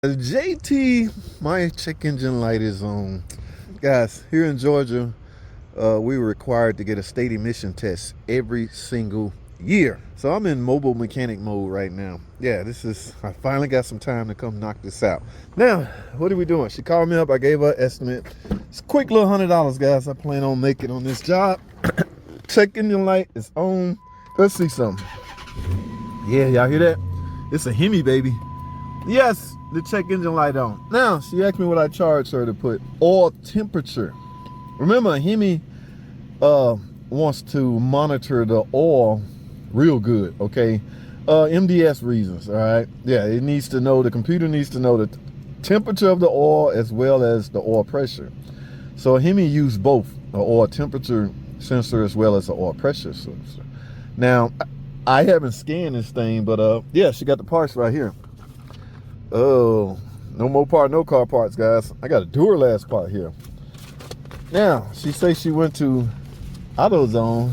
JT, my check engine light is on. Guys, here in Georgia, we were required to get a state emission test every single year. So I'm in mobile mechanic mode right now. Yeah, I finally got some time to come knock this out. Now, what are we doing? She called me up, I gave her an estimate. It's a quick little $100, guys. I plan on making on this job. Check engine light is on. Let's see something. Yeah, y'all hear that? It's a Hemi, baby. Yes, the check engine light on. Now, she asked me what I charged her to put oil temperature. Remember, Hemi wants to monitor the oil real good, okay? MDS reasons, all right? Yeah, it needs to know, the computer needs to know the temperature of the oil as well as the oil pressure. So Hemi used both, an oil temperature sensor as well as an oil pressure sensor. Now, I haven't scanned this thing, but yeah, she got the parts right here. Oh, no more no car parts, guys. I got a Duralast part here. Now, she says she went to AutoZone.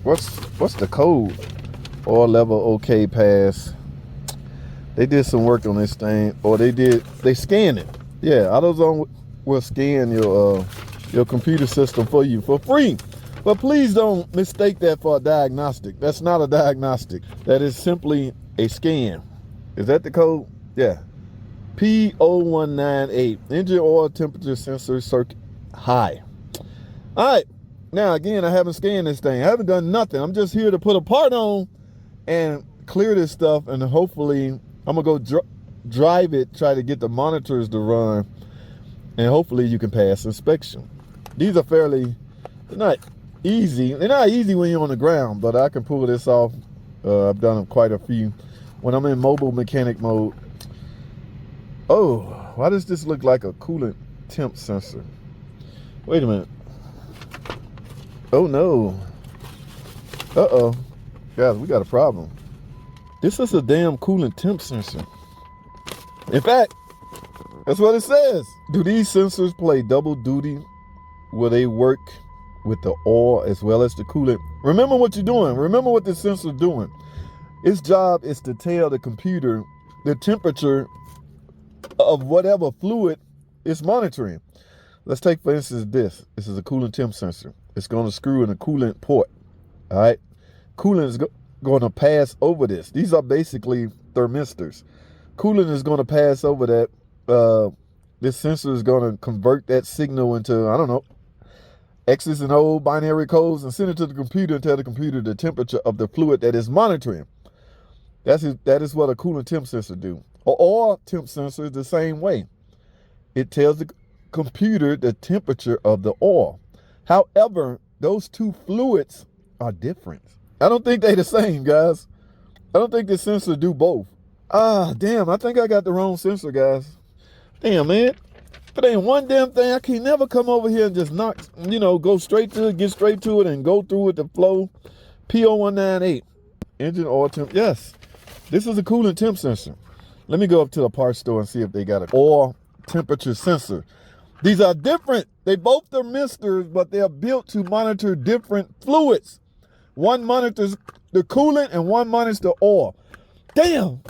What's the code? Oil level okay pass. They did some work on this thing, or they scanned it. Yeah, AutoZone will scan your computer system for you for free. But please don't mistake that for a diagnostic. That's not a diagnostic. That is simply a scan. Is that the code? Yeah. P0198. Engine oil temperature sensor circuit high. All right. Now, again, I haven't scanned this thing. I haven't done nothing. I'm just here to put a part on and clear this stuff. And hopefully, I'm going to go drive it, try to get the monitors to run. And hopefully, you can pass inspection. These are they're not easy. They're not easy when you're on the ground, but I can pull this off. I've done quite a few. When I'm in mobile mechanic mode. Oh, why does this look like a coolant temp sensor? Wait a minute. Oh no. Uh-oh. Guys, we got a problem. This is a damn coolant temp sensor. In fact, that's what it says. Do these sensors play double duty? Will they work with the oil as well as the coolant? Remember what you're doing. Remember what this sensor is doing. Its job is to tell the computer the temperature of whatever fluid it's monitoring. Let's take, for instance, this. This is a coolant temp sensor. It's going to screw in a coolant port. All right. Coolant is going to pass over this. These are basically thermistors. Coolant is going to pass over that. This sensor is going to convert that signal into, I don't know, X's and O binary codes and send it to the computer and tell the computer the temperature of the fluid that is monitoring. That is what a coolant temp sensor do. An oil temp sensor is the same way. It tells the computer the temperature of the oil. However, those two fluids are different. I don't think they're the same, guys. I don't think this sensor do both. Ah, damn, I think I got the wrong sensor, guys. Damn, man. If it ain't one damn thing, I can never come over here and just go straight to it, get straight to it, and go through it the flow. P0198. Engine oil temp. Yes. This is a coolant temp sensor. Let me go up to the parts store and see if they got an oil temperature sensor. These are different. They both are thermistors, but they are built to monitor different fluids. One monitors the coolant and one monitors the oil. Damn. All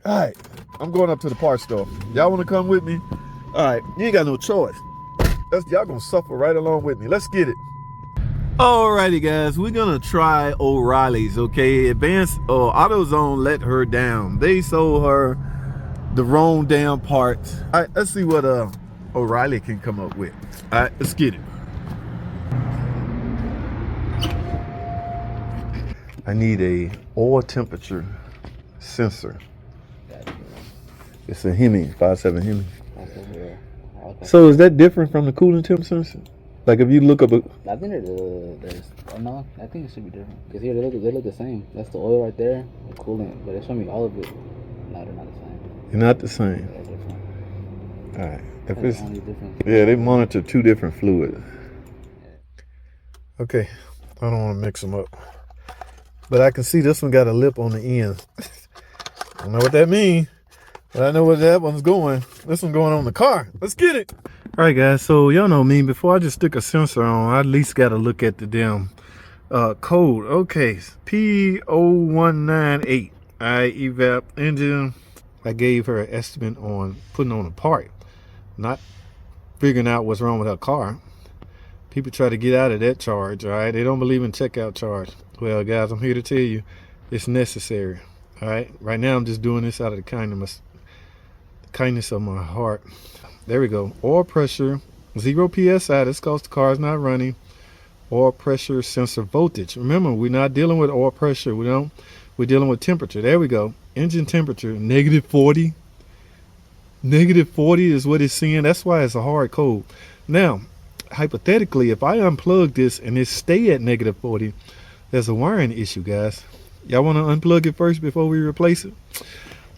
right. I'm going up to the parts store. Y'all want to come with me? All right. You ain't got no choice. Y'all going to suffer right along with me. Let's get it. Alrighty, guys, we're gonna try O'Reilly's, okay? AutoZone let her down. They sold her the wrong damn parts. All right, let's see what O'Reilly can come up with. All right, let's get it. I need a oil temperature sensor. It's a Hemi, 5.7 Hemi. So is that different from the coolant temp sensor? Like if you look up I think no, I think it should be different. Because here they look the same. That's the oil right there, the coolant. But they show me all of it. No, they're not the same. They're not the same. They're different. All right. If it's the only difference. Yeah, they monitor two different fluids. Okay. I don't want to mix them up. But I can see this one got a lip on the end. I don't know what that means. But I know where that one's going. This one's going on the car. Let's get it. All right, guys. So y'all know me. Before I just stick a sensor on, I at least got to look at the damn code. Okay. P0198. I evap engine. I gave her an estimate on putting on a part, not figuring out what's wrong with her car. People try to get out of that charge, all right? They don't believe in checkout charge. Well, guys, I'm here to tell you it's necessary, all right? Right now, I'm just doing this out of the kindness of my heart. There we go. Oil pressure, 0 PSI. That's because the car is not running. Oil pressure sensor voltage. Remember, we're not dealing with oil pressure. We're dealing with temperature. There we go. Engine temperature, -40. -40 is what it's saying. That's why it's a hard code. Now, hypothetically, if I unplug this and it stay at -40, there's a wiring issue, guys. Y'all want to unplug it first before we replace it?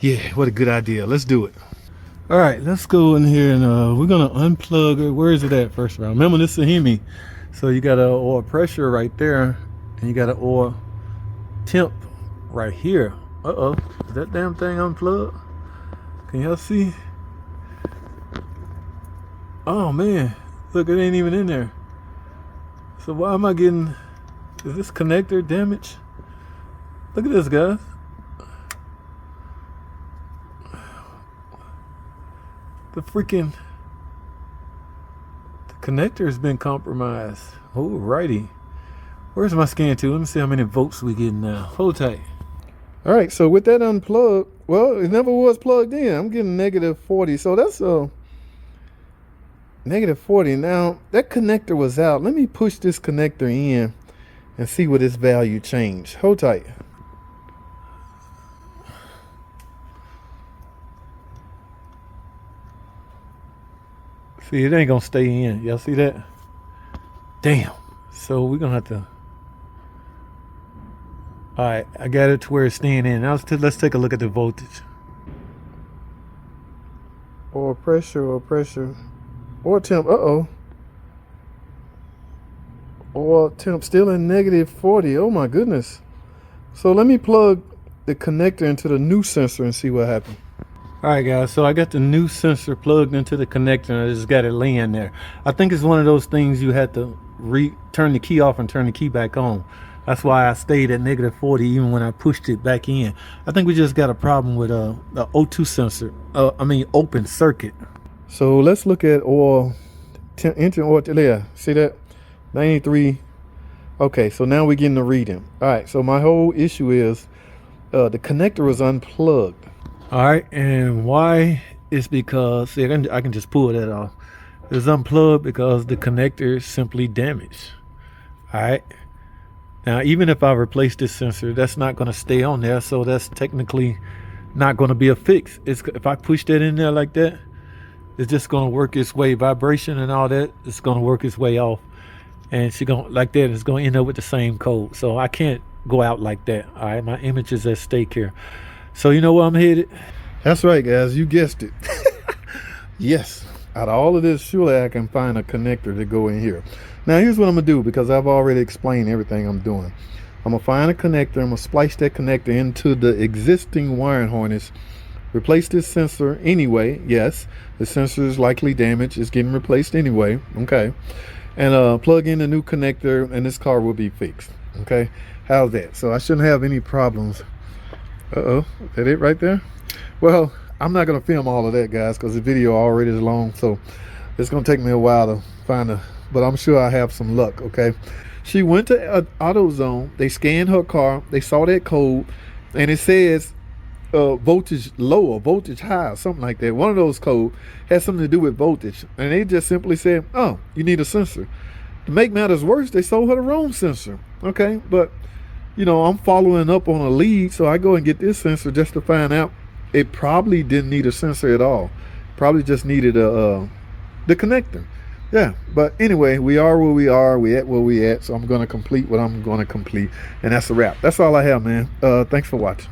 Yeah, what a good idea. Let's do it. All right, let's go in here and we're gonna unplug it. Where is it at first round? Remember, this is a Hemi, so you got a oil pressure right there, and you got an oil temp right here. Is that damn thing unplugged? Can y'all see? Oh man, look, it ain't even in there. So why am I getting, is this connector damaged? Look at this, guys. The connector has been compromised. Alrighty. Where's my scan to? Let me see how many volts we getting now. Hold tight. All right, so with that unplugged, well, it never was plugged in. I'm getting -40, so that's -40. Now, that connector was out. Let me push this connector in and see what its value changed. Hold tight. See, it ain't gonna stay in. Y'all see that? Damn. So we're gonna have to. All right, I got it to where it's staying in. Now let's take a look at the voltage. Oil pressure, oil temp. Oil temp still in -40. Oh my goodness. So let me plug the connector into the new sensor and see what happens. All right, guys, so I got the new sensor plugged into the connector and I just got it laying there. I think it's one of those things you had to turn the key off and turn the key back on. That's why I stayed at -40 even when I pushed it back in. I think we just got a problem with the O2 sensor, open circuit. So let's look at engine oil, yeah, see that? 93. Okay, so now we're getting the reading. All right, so my whole issue is the connector was unplugged. All right, and why is because, see, I can just pull that off. It's unplugged because the connector is simply damaged. All right. Now, even if I replace this sensor, that's not going to stay on there, so that's technically not going to be a fix. If I push that in there like that, it's just going to work its way, vibration and all that, it's going to work its way off. And it's going to end up with the same code. So I can't go out like that. All right, my image is at stake here. So you know where I'm headed? That's right, guys. You guessed it. Yes. Out of all of this, surely I can find a connector to go in here. Now, here's what I'm going to do, because I've already explained everything I'm doing. I'm going to find a connector. I'm going to splice that connector into the existing wiring harness. Replace this sensor anyway. Yes, the sensor is likely damaged. It's getting replaced anyway. Okay. And plug in a new connector, and this car will be fixed. Okay. How's that? So I shouldn't have any problems. Is that it right there? Well, I'm not going to film all of that, guys, because the video already is long. So it's going to take me a while to find but I'm sure I have some luck. Okay. She went to AutoZone. They scanned her car. They saw that code, and it says voltage low or voltage high or something like that. One of those codes has something to do with voltage, and they just simply said, oh, you need a sensor. To make matters worse, they sold her the wrong sensor. Okay. But you know, I'm following up on a lead, so I go and get this sensor just to find out it probably didn't need a sensor at all. Probably just needed the connector. Yeah, but anyway, we are where we are. We at where we at. So I'm going to complete what I'm going to complete, and that's a wrap. That's all I have, man. Thanks for watching.